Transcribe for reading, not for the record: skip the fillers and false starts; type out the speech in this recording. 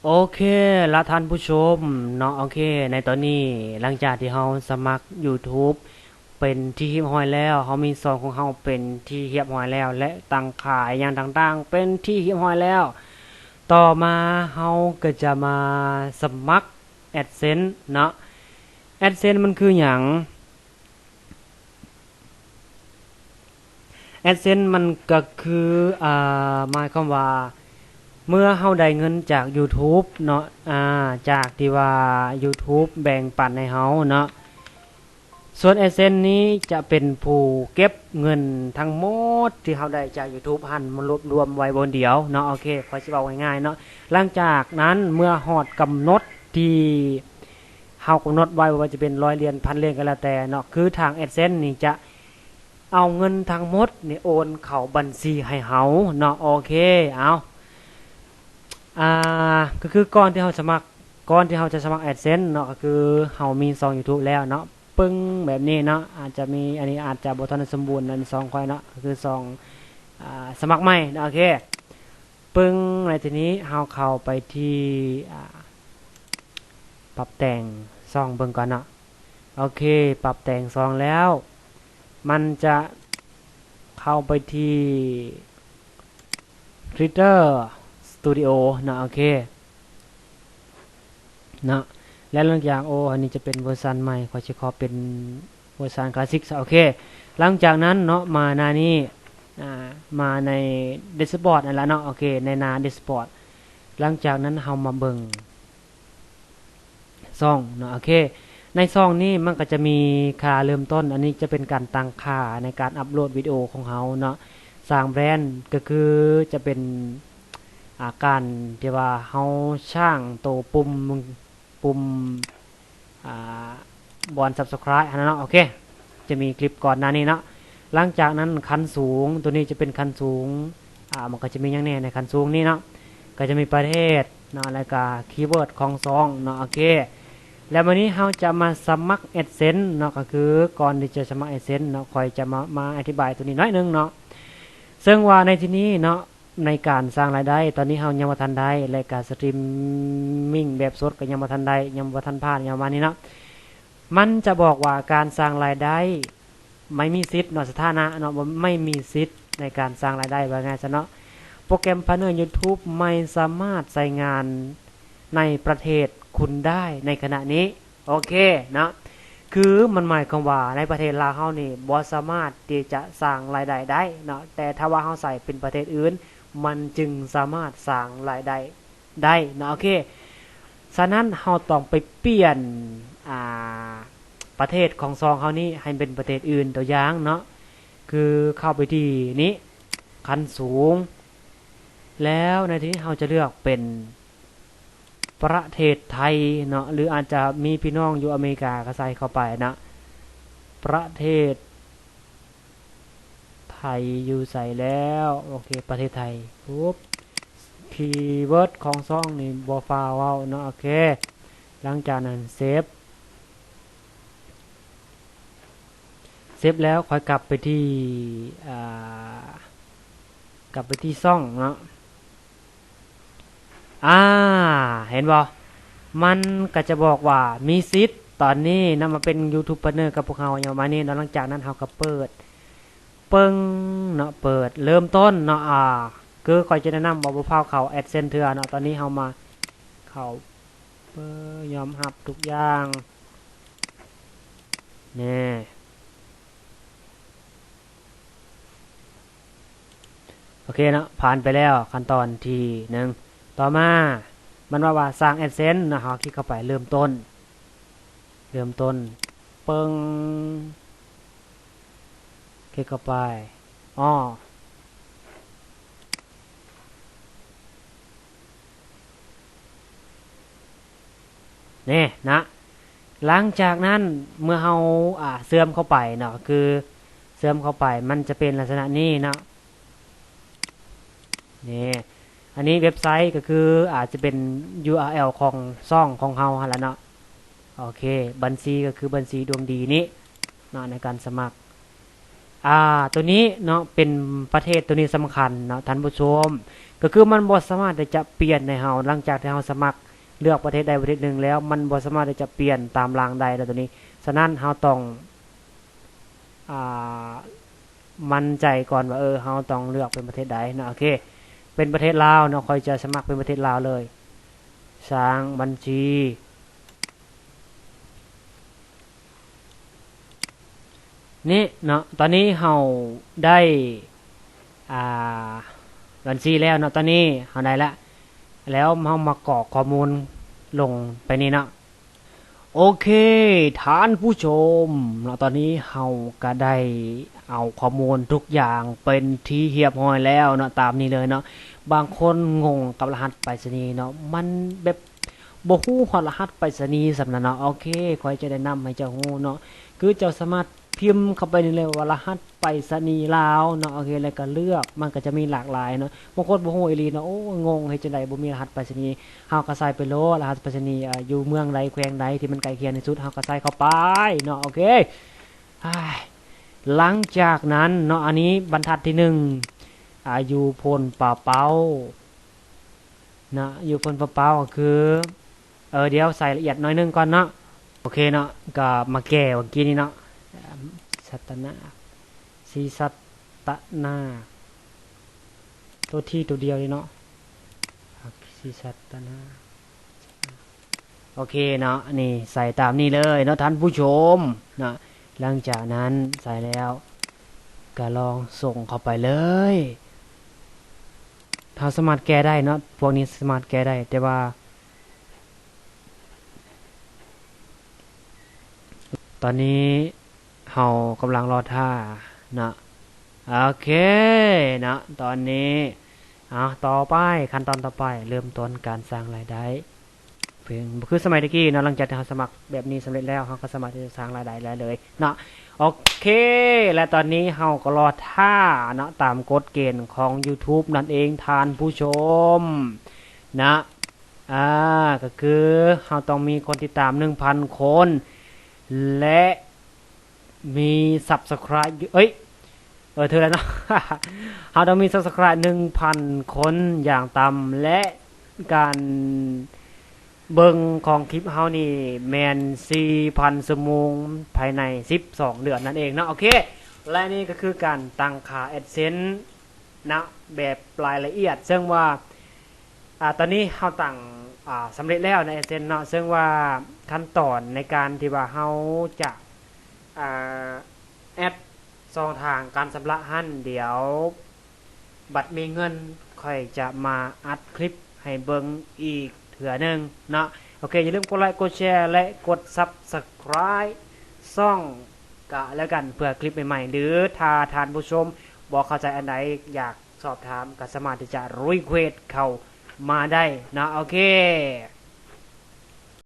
โอเคละท่านผู้ชมเนาะโอเคในตอนนี้หลังจากที่เราสมัคร YouTube เป็นที่เรียบร้อยแล้วเรามีซองของเราเป็นที่เรียบร้อยแล้วและตั้งขายอย่างต่างๆเป็นที่เรียบร้อยแล้วต่อมาเราก็จะมาสมัคร AdSense เนาะ AdSense มันคือหยัง AdSense มันก็คือหมายความว่าเมื่อเฮาได้เงินจาก YouTube เนาะจากที่ว่า YouTube แบ่งปันให้เฮาเนาะส่วน AdSense นี้จะเป็นผู้เก็บเงินทั้งหมดที่เฮาได้จาก YouTube หันมารวบรวมไว้บนเดียวเนาะโอเคขอสิเว้าง่ายๆเนาะหลังจากนั้นเมื่อฮอดกำหนดที่เฮากำหนดไว้ว่าจะเป็น100เหรียญ1,000เหรียญก็แล้วแต่เนาะคือทาง AdSense นี่จะเอาเงินทั้งหมดนี่โอนเข้าบัญชีให้เฮาเนาะโอเคเอาอ่าก็คือก่อนที่เราจะสมัคร AdSense เนาะก็คือเรามีช่อง YouTube แล้วเนาะปึ้งแบบนี้เนาะอาจจะมีอันนี้อาจจะบ่ทันสมบูรณ์อัน2ค่อยเนาะก็คือช่องสมัครใหม่นะโอเคปึ้งในทีนี้เราเข้าไปที่ปรับแต่งช่องเบิ่งก่อนเนาะโอเคปรับแต่งช่องแล้วมันจะเข้าไปที่ Creator Studio นะโอเคนะและหลังจากอันนี้จะเป็นเวอร์ชันใหม่ขอจะขอเป็นเวอร์ชันคลาสสิกโอเคหลังจากนั้นเนาะมาหน้านี้มาในเดสบอร์ดนั่นแหละเนาะโอเคในหน้าเดสบอร์ดหลังจากนั้นเรามาเบิ่งซ่องเนาะโอเคในซ่องนี้มันก็จะมีค่าเริ่มต้นอันนี้จะเป็นการตั้งค่าในการอัปโหลดวิดีโอของเราเนาะสร้างแบรนด์ก็คือจะเป็นการที่ว่าเราช่างโตวปุ่มบอล subscribe นะเนาะโอเคจะมีคลิปก่อนหน้านี้เนาะหลังจากนั้นคันสูงตัวนี้จะเป็นคันสูงมันก็จะมีอย่างแน่ในคันสูงนี่เนาะก็จะมีประเทศเนาะแล้วก็คีย์เวิร์ดของซองเนาะโอเคแล้ววันนี้เราจะมาสมัคร AdSense เนาะก็คือก่อนที่จะสมัคร AdSense เนาะคอยจะมาอธิบายตัวนี้น้อยนึงเนาะซึ่งว่าในที่นี้เนาะในการสร้างรายได้ตอนนี้เรายังบ่ทันได้และการสตรีมมิ่งแบบสดก็ยังบ่ทันได้ยังบ่ทันผ่านอย่างมานี้เนาะมันจะบอกว่าการสร้างรายได้ไม่มีสิทธิ์เนาะสถานะเนาะไม่มีสิทธิ์ในการสร้างรายได้ว่าไงซะเนาะโปรแกรมพาร์ทเนอร์ YouTube ไม่สามารถใช้งานในประเทศคุณได้ในขณะนี้โอเคเนาะคือมันหมายความว่าในประเทศลาวเฮานี่บ่สามารถที่จะสร้างรายได้ได้เนาะแต่ถ้าว่าเฮาใส่เป็นประเทศอื่นมันจึงสามารถสร้างรายได้ได้เนาะโอเคฉะนั้นเฮาต้องไปเปลี่ยนอ่าประเทศของซองเฮานี้ให้เป็นประเทศอื่นตัวอย่างเนาะคือเข้าไปที่นี้คันสูงแล้วในที่นี้เราจะเลือกเป็นประเทศไทยเนาะหรืออาจจะมีพี่น้องอยู่อเมริกาก็ใส่เข้าไปนะประเทศไทยอยู่ใส่แล้วโอเคประเทศไทยปุ๊บคีย์เวิร์ดของซ่องนี่บอฟาวเอาเนาะโอเคหลังจากนั้นเซฟแล้วค่อยกลับไปที่ซ่องเนาะเห็นบ่มันก็จะบอกว่ามีสิทธิ์ตอนนี้นะมาเป็นยูทูบเบอร์กับพวกเราอย่างมานี่หลังจากนั้นเราก็เปิดเปิงเนาะเปิดเริ่มต้นเนาะคือคอยจะแนะนำบอกว่าพาเขาแอดเซนเถื่อเนาะตอนนี้เรามาเขายอมรับทุกอย่างเนี่ยโอเคเนาะผ่านไปแล้วขั้นตอนที่หนึ่งต่อมามันว่าสร้างแอดเซนนะฮะคลิกเข้าไปเริ่มต้นเปิงคลิกเข้าไปอ๋อนี่นะหลังจากนั้นเมื่อเราเสื่อมเข้าไปเนาะคือเสื่อมเข้าไปมันจะเป็นลักษณะนี้เนาะนี่อันนี้เว็บไซต์ก็คืออาจจะเป็น URL ของซ่องของเราแล้วเนาะโอเคบัญชีก็คือบัญชีดวงดีนี้เนาะในการสมัครตัวนี้เนาะเป็นประเทศตัวนี้สำคัญเนาะท่านผู้ชม ก็คือมันบ่สามารถที่จะเปลี่ยนในเฮาหลังจากที่เฮาสมัครเลือกประเทศใดประเทศหนึ่งแล้วมันบ่สามารถที่จะเปลี่ยนตามรางใดแล้วตัวนี้ฉะนั้นเฮาต้องอ่ามั่นใจก่อนว่าเฮาต้องเลือกเป็นประเทศใดนะโอเคเป็นประเทศลาวเนาะค่อยจะสมัครเป็นประเทศลาวเลยสร้างบัญชีนี่เนาะตอนนี้เฮาได้อ่าบัญชีแล้วเนาะตอนนี้เฮาได้ละแล้วเฮามากรอกข้อมูลลงไปนี่เนาะโอเคท่านผู้ชมเนาะตอนนี้เฮาก็ได้เอาข้อมูลทุกอย่างเป็นที่เรียบร้อยแล้วเนาะตามนี้เลยเนาะบางคนงงกับรหัสไปรษณีย์เนาะมันแบบบ่ฮู้ฮอดรหัสไปรษณีย์สำนั้นเนาะโอเคขอจะแนะนำให้เจ้าฮู้เนาะคือเจ้าสามารถพิมพ์เข้าไปนี่เลยว่ารหัสไปรษณีย์ลาวเนาะโอเคแล้วก็เลือกมันก็จะมีหลากหลายเนาะบางคนบ่ฮู้อีหลีเนาะโอ้งงเฮ็ดจังได๋บ่มีรหัสไปรษณีย์เฮาก็ใส่ไปโลดรหัสไปรษณีย์อยู่เมืองใดแขวงใดที่มันใกล้เคียงที่สุดเฮาก็ใส่เข้าไปเนาะโอเคหลังจากนั้นเนาะอันนี้บรรทัดที่1อยู่พลป่าเป้านะอยู่พลป่าเป้าก็คือเดี๋ยวใส่ละเอียดหน่อยนึงก่อนเนาะโอเคเนาะก็มาแก้เมื่อกี้นี้เนาะสัตนาสีสัตนาตัวที่ตัวเดียวเลยเนาะสีสัตนาโอเคเนาะนี่ใส่ตามนี้เลยเนาะท่านผู้ชมเนาะหลังจากนั้นใส่แล้วก็ลองส่งเข้าไปเลยถ้าสามารถแก้ได้เนาะพวกนี้สามารถแก้ได้แต่ว่าตอนนี้เฮากำลังรอท่านะโอเคนะตอนนี้ต่อไปขั้นตอนต่อไปเริ่มต้นการสร้างรายได้เพียงคือสมัยตะกี้เนาะหลังจากที่เราสมัครแบบนี้สำเร็จแล้วเราก็สามารถที่จะสร้างรายได้ได้เลยนะโอเคและตอนนี้เราก็รอท่านะตามกฎเกณฑ์ของ YouTube นั่นเองท่านผู้ชมนะก็คือเราต้องมีคนติดตาม 1,000 คนและมี Subscribe เธอแล้วเนาะ เราต้องมี Subscribe 1,000 คนอย่างต่ำและการเบิ่งของคลิปเฮานี่แมน 4,000 ชั่วโมงภายใน12เดือนนั่นเองเนาะโอเคและนี่ก็คือการตั้งค่า AdSense นะแบบรายละเอียดซึ่งว่าตอนนี้เฮาตั้งสำเร็จแล้วใน AdSense เนาะซึ่งว่าขั้นตอนในการที่ว่าเฮาจะแอดช่องทางการชำระหั้นเดี๋ยวบัตรมีเงินค่อยจะมาอัดคลิปให้เบิ่งอีกเถื่อนึงเนาะโอเคอย่าลืมกดไลค์กดแชร์และกด Subscribe ช่องกะแล้วกันเพื่อคลิปใหม่ๆหรือถ้าท่านผู้ชมบอกเข้าใจอันไหนอยากสอบถามก็สามารถที่จะรีเควสเข้ามาได้นะโอเค